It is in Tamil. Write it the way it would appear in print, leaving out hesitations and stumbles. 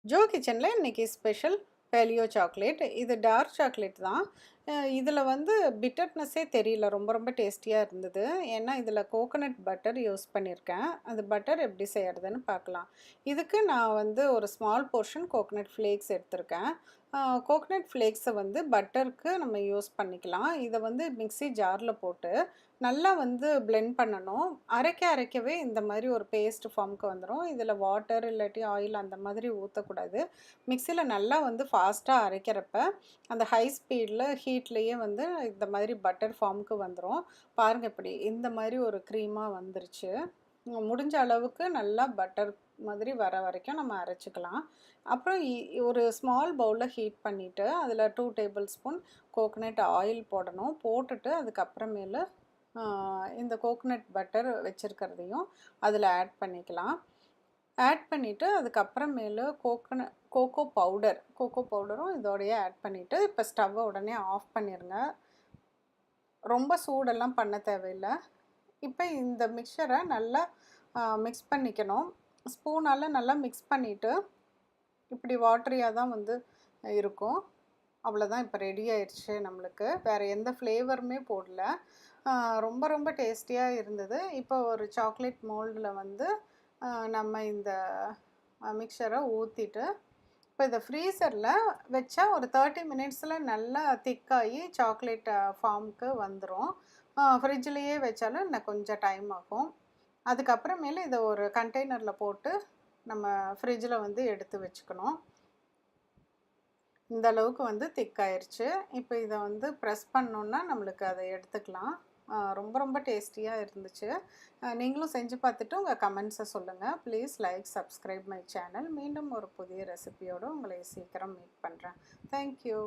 ஜோ கிச்சனில் இன்றைக்கி ஸ்பெஷல் பேலியோ சாக்லேட். இது டார்க் சாக்லேட் தான். இதில் வந்து பிட்டர்னஸ்ஸே தெரியல. ரொம்ப ரொம்ப டேஸ்டியாக இருந்தது. ஏன்னா இதில் கோகோனட் பட்டர் யூஸ் பண்ணியிருக்கேன். அந்த பட்டர் எப்படி செய்கிறதுன்னு பார்க்கலாம். இதுக்கு நான் வந்து ஒரு ஸ்மால் போர்ஷன் கோகோனட் ஃப்ளேக்ஸ் எடுத்திருக்கேன். கோகோனட் ஃப்ளேக்ஸை வந்து பட்டருக்கு நம்ம யூஸ் பண்ணிக்கலாம். இதை வந்து மிக்ஸி ஜாரில் போட்டு நல்லா வந்து பிளெண்ட் பண்ணணும். அரைக்கவே இந்த மாதிரி ஒரு பேஸ்ட் ஃபார்முக்கு வந்துடும். இதில் வாட்டர் இல்லாட்டி ஆயில் அந்த மாதிரி ஊற்றக்கூடாது. மிக்சியில் நல்லா வந்து ஃபாஸ்ட்டாக அரைக்கிறப்ப அந்த ஹை ஸ்பீடில் ஹீட்லேயே வந்து இந்த மாதிரி பட்டர் ஃபார்முக்கு வந்துடும். பாருங்கள், இப்படி இந்த மாதிரி ஒரு க்ரீமாக வந்துருச்சு. முடிஞ்ச அளவுக்கு நல்லா பட்டர் மாதிரி வர வரைக்கும் நம்ம அரைச்சிக்கலாம். அப்புறம் ஒரு ஸ்மால் பவுலில் ஹீட் பண்ணிவிட்டு அதில் 2 டேபிள் ஸ்பூன் கோகோனட் ஆயில் போடணும். போட்டுட்டு அதுக்கப்புறமேலு இந்த கோகோனட் பட்டர் வச்சுருக்கிறதையும் அதில் ஆட் பண்ணிக்கலாம். ஆட் பண்ணிவிட்டு அதுக்கப்புறமேலு கோகோ பவுடரும் இதோடையே ஆட் பண்ணிவிட்டு இப்போ ஸ்டவ்வை உடனே ஆஃப் பண்ணிடுங்க. ரொம்ப சூடெல்லாம் பண்ண தேவையில்லை. இப்போ இந்த மிக்சரை நல்லா மிக்ஸ் பண்ணிக்கணும். ஸ்பூனால் நல்லா மிக்ஸ் பண்ணிவிட்டு இப்படி வாட்டரியாக தான் வந்து இருக்கும். அவ்வளோதான், இப்போ ரெடி ஆயிடுச்சு நம்மளுக்கு. வேறு எந்த ஃப்ளேவருமே போடல. ரொம்ப ரொம்ப டேஸ்டியாக இருந்தது. இப்போ ஒரு சாக்லேட் மோல்டில் வந்து நம்ம இந்த மிக்சரை ஊற்றிட்டு இப்போ இதை ஃப்ரீசரில் வச்சா ஒரு 30 மினிட்ஸில் நல்லா திக்காகி சாக்லேட் ஃபார்முக்கு வந்துடும். ஃப்ரிட்ஜ்லேயே வச்சாலும் இன்னும் கொஞ்சம் டைம் ஆகும். அதுக்கப்புறமேல இதை ஒரு கண்டெய்னரில் போட்டு நம்ம ஃப்ரிட்ஜில் வந்து எடுத்து வச்சுக்கணும். இந்த அளவுக்கு வந்து திக்காயிருச்சு. இப்போ இதை வந்து ப்ரெஸ் பண்ணோன்னா நம்மளுக்கு அதை எடுத்துக்கலாம். ரொம்ப ரொம்ப டேஸ்டியாக இருந்துச்சு. நீங்களும் செஞ்சு பார்த்துட்டு உங்கள் கமெண்ட்ஸை சொல்லுங்கள். Please like, subscribe my channel. மீண்டும் ஒரு புதிய ரெசிபியோடு உங்களை சீக்கிரம் மீட் பண்ணுறேன். தேங்க்யூ.